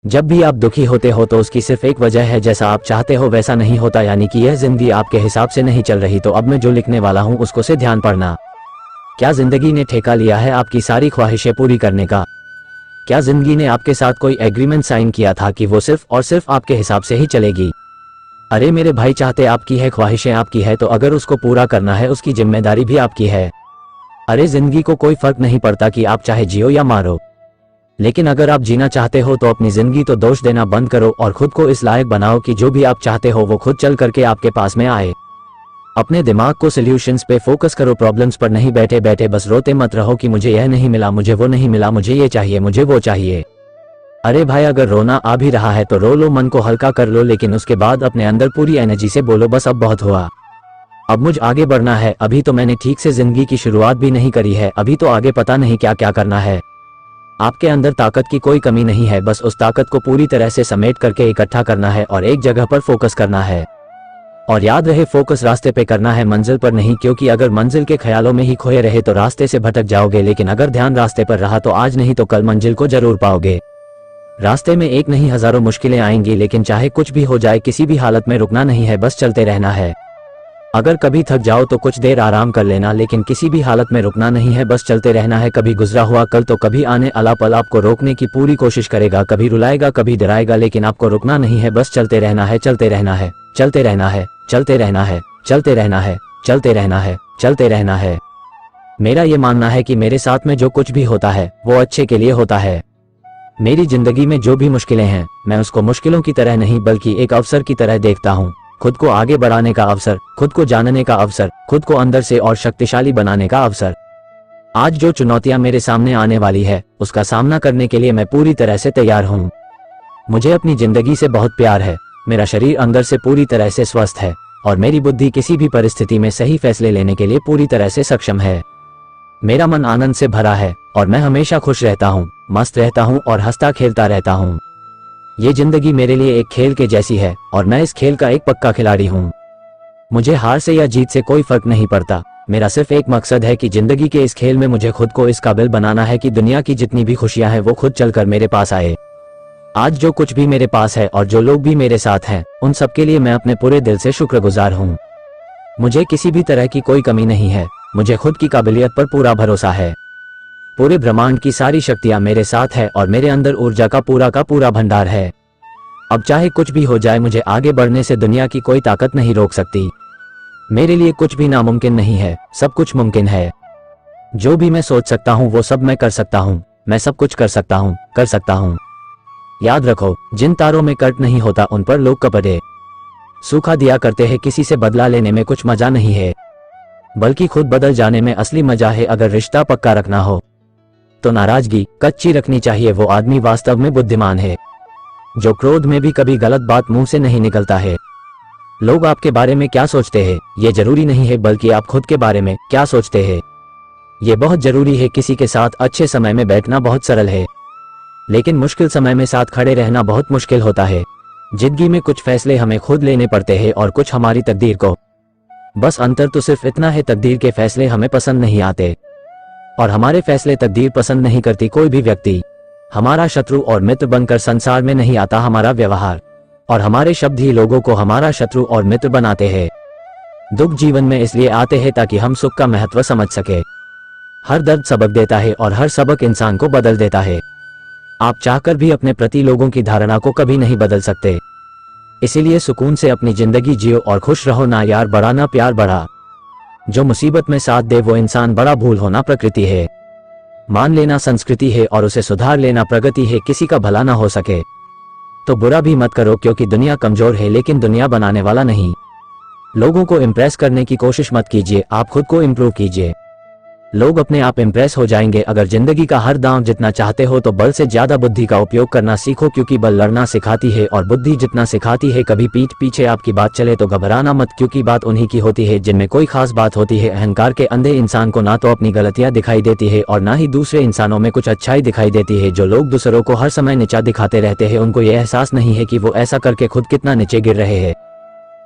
जब भी आप दुखी होते हो तो उसकी सिर्फ एक वजह है, जैसा आप चाहते हो वैसा नहीं होता, यानी कि यह जिंदगी आपके हिसाब से नहीं चल रही। तो अब मैं जो लिखने वाला हूँ उसको से ध्यान पढ़ना। क्या जिंदगी ने ठेका लिया है आपकी सारी ख्वाहिशें पूरी करने का? क्या जिंदगी ने आपके साथ कोई एग्रीमेंट साइन किया था कि वो सिर्फ और सिर्फ आपके हिसाब से ही चलेगी? अरे मेरे भाई, चाहते आपकी है, ख्वाहिशें आपकी है, तो अगर उसको पूरा करना है उसकी जिम्मेदारी भी आपकी है। अरे जिंदगी को कोई फर्क नहीं पड़ता कि आप चाहे जियो या मारो, लेकिन अगर आप जीना चाहते हो तो अपनी जिंदगी तो दोष देना बंद करो और खुद को इस लायक बनाओ कि जो भी आप चाहते हो वो खुद चल करके आपके पास में आए। अपने दिमाग को सॉल्यूशंस पे फोकस करो, प्रॉब्लम्स पर नहीं बैठे बैठे बस रोते मत रहो कि मुझे यह नहीं मिला, मुझे वो नहीं मिला, मुझे ये चाहिए, मुझे वो चाहिए। अरे भाई, अगर रोना आ भी रहा है तो रो लो, मन को हल्का कर लो, लेकिन उसके बाद अपने अंदर पूरी एनर्जी से बोलो बस अब बहुत हुआ, अब मुझे आगे बढ़ना है। अभी तो मैंने ठीक से जिंदगी की शुरुआत भी नहीं करी है, अभी तो आगे पता नहीं क्या क्या करना है। आपके अंदर ताकत की कोई कमी नहीं है, बस उस ताकत को पूरी तरह से समेट करके इकट्ठा करना है और एक जगह पर फोकस करना है। और याद रहे, फोकस रास्ते पे करना है, मंजिल पर नहीं, क्योंकि अगर मंजिल के ख्यालों में ही खोए रहे तो रास्ते से भटक जाओगे, लेकिन अगर ध्यान रास्ते पर रहा तो आज नहीं तो कल मंजिल को जरूर पाओगे। रास्ते में एक नहीं हजारों मुश्किलें आएंगी, लेकिन चाहे कुछ भी हो जाए किसी भी हालत में रुकना नहीं है, बस चलते रहना है। अगर कभी थक जाओ तो कुछ देर आराम कर लेना, लेकिन किसी भी हालत में रुकना नहीं है, बस चलते रहना है। कभी गुजरा हुआ कल तो कभी आने वाला पल आपको रोकने की पूरी कोशिश करेगा, कभी रुलाएगा कभी डराएगा, लेकिन आपको रुकना नहीं है, बस चलते रहना है, चलते रहना है, चलते रहना है, चलते रहना है, चलते रहना है, चलते रहना है, चलते रहना है। मेरा ये मानना है कि मेरे साथ में जो कुछ भी होता है वो अच्छे के लिए होता है। मेरी जिंदगी में जो भी मुश्किलें हैं मैं उसको मुश्किलों की तरह नहीं बल्कि एक अवसर की तरह देखता हूँ। खुद को आगे बढ़ाने का अवसर, खुद को जानने का अवसर, खुद को अंदर से और शक्तिशाली बनाने का अवसर। आज जो चुनौतियां मेरे सामने आने वाली है उसका सामना करने के लिए मैं पूरी तरह से तैयार हूँ। मुझे अपनी जिंदगी से बहुत प्यार है, मेरा शरीर अंदर से पूरी तरह से स्वस्थ है और मेरी बुद्धि किसी भी परिस्थिति में सही फैसले लेने के लिए पूरी तरह से सक्षम है। मेरा मन आनंद से भरा है और मैं हमेशा खुश रहता हूँ, मस्त रहता हूँ और हंसता खेलता रहता हूँ। ये जिंदगी मेरे लिए एक खेल के जैसी है और मैं इस खेल का एक पक्का खिलाड़ी हूँ। मुझे हार से या जीत से कोई फर्क नहीं पड़ता, मेरा सिर्फ एक मकसद है कि जिंदगी के इस खेल में मुझे खुद को इस काबिल बनाना है कि दुनिया की जितनी भी खुशियां हैं वो खुद चलकर मेरे पास आए। आज जो कुछ भी मेरे पास है और जो लोग भी मेरे साथ हैं उन सबके लिए मैं अपने पूरे दिल से शुक्रगुजार हूँ। मुझे किसी भी तरह की कोई कमी नहीं है, मुझे खुद की काबिलियत पर पूरा भरोसा है। पूरे ब्रह्मांड की सारी शक्तियां मेरे साथ है और मेरे अंदर ऊर्जा का पूरा भंडार है। अब चाहे कुछ भी हो जाए मुझे आगे बढ़ने से दुनिया की कोई ताकत नहीं रोक सकती। मेरे लिए कुछ भी नामुमकिन नहीं है, सब कुछ मुमकिन है। जो भी मैं सोच सकता हूँ वो सब मैं कर सकता हूँ, मैं सब कुछ कर सकता हूँ, कर सकता हूँ। याद रखो, जिन तारों में कट नहीं होता उन पर लोग कपड़े सूखा दिया करते हैं। किसी से बदला लेने में कुछ मजा नहीं है, बल्कि खुद बदल जाने में असली मजा है। अगर रिश्ता पक्का रखना हो तो नाराजगी कच्ची रखनी चाहिए, वो आदमी वास्तव में बुद्धिमान है जो क्रोध में भी कभी गलत बात मुंह से नहीं निकलता है। लोग आपके बारे में क्या सोचते हैं ये जरूरी नहीं है, बल्कि आप खुद के बारे में क्या सोचते हैं ये बहुत जरूरी है। किसी के साथ अच्छे समय में बैठना बहुत सरल है, लेकिन मुश्किल समय में साथ खड़े रहना बहुत मुश्किल होता है। जिंदगी में कुछ फैसले हमें खुद लेने पड़ते हैं और कुछ हमारी तकदीर को। बस अंतर तो सिर्फ इतना है, तकदीर के फैसले हमें पसंद नहीं आते और हमारे फैसले तकदीर पसंद नहीं करती। कोई भी व्यक्ति हमारा शत्रु और मित्र बनकर संसार में नहीं आता, हमारा व्यवहार और हमारे शब्द ही लोगों को हमारा शत्रु और मित्र बनाते हैं। दुख जीवन में इसलिए आते हैं ताकि हम सुख का महत्व समझ सके। हर दर्द सबक देता है और हर सबक इंसान को बदल देता है। आप चाहकर भी अपने प्रति लोगों की धारणा को कभी नहीं बदल सकते, इसीलिए सुकून से अपनी जिंदगी जियो और खुश रहो। ना यार बड़ा ना प्यार बड़ा, जो मुसीबत में साथ दे वो इंसान बड़ा। भूल होना प्रकृति है, मान लेना संस्कृति है और उसे सुधार लेना प्रगति है। किसी का भला ना हो सके तो बुरा भी मत करो, क्योंकि दुनिया कमजोर है लेकिन दुनिया बनाने वाला नहीं। लोगों को इम्प्रेस करने की कोशिश मत कीजिए, आप खुद को इम्प्रूव कीजिए। लोग अपने आप इम्प्रेस हो जाएंगे। अगर जिंदगी का हर दांव जितना चाहते हो तो बल से ज्यादा बुद्धि का उपयोग करना सीखो, क्योंकि बल लड़ना सिखाती है और बुद्धि जितना सिखाती है। कभी पीठ पीछे आपकी बात चले तो घबराना मत, क्योंकि बात उन्हीं की होती है जिनमें कोई खास बात होती है। अहंकार के अंधे इंसान को ना तो अपनी गलतियां दिखाई देती है और ना ही दूसरे इंसानों में कुछ अच्छाई दिखाई देती है। जो लोग दूसरों को हर समय नीचा दिखाते रहते हैं उनको यह एहसास नहीं है कि वो ऐसा करके खुद कितना नीचे गिर रहे हैं।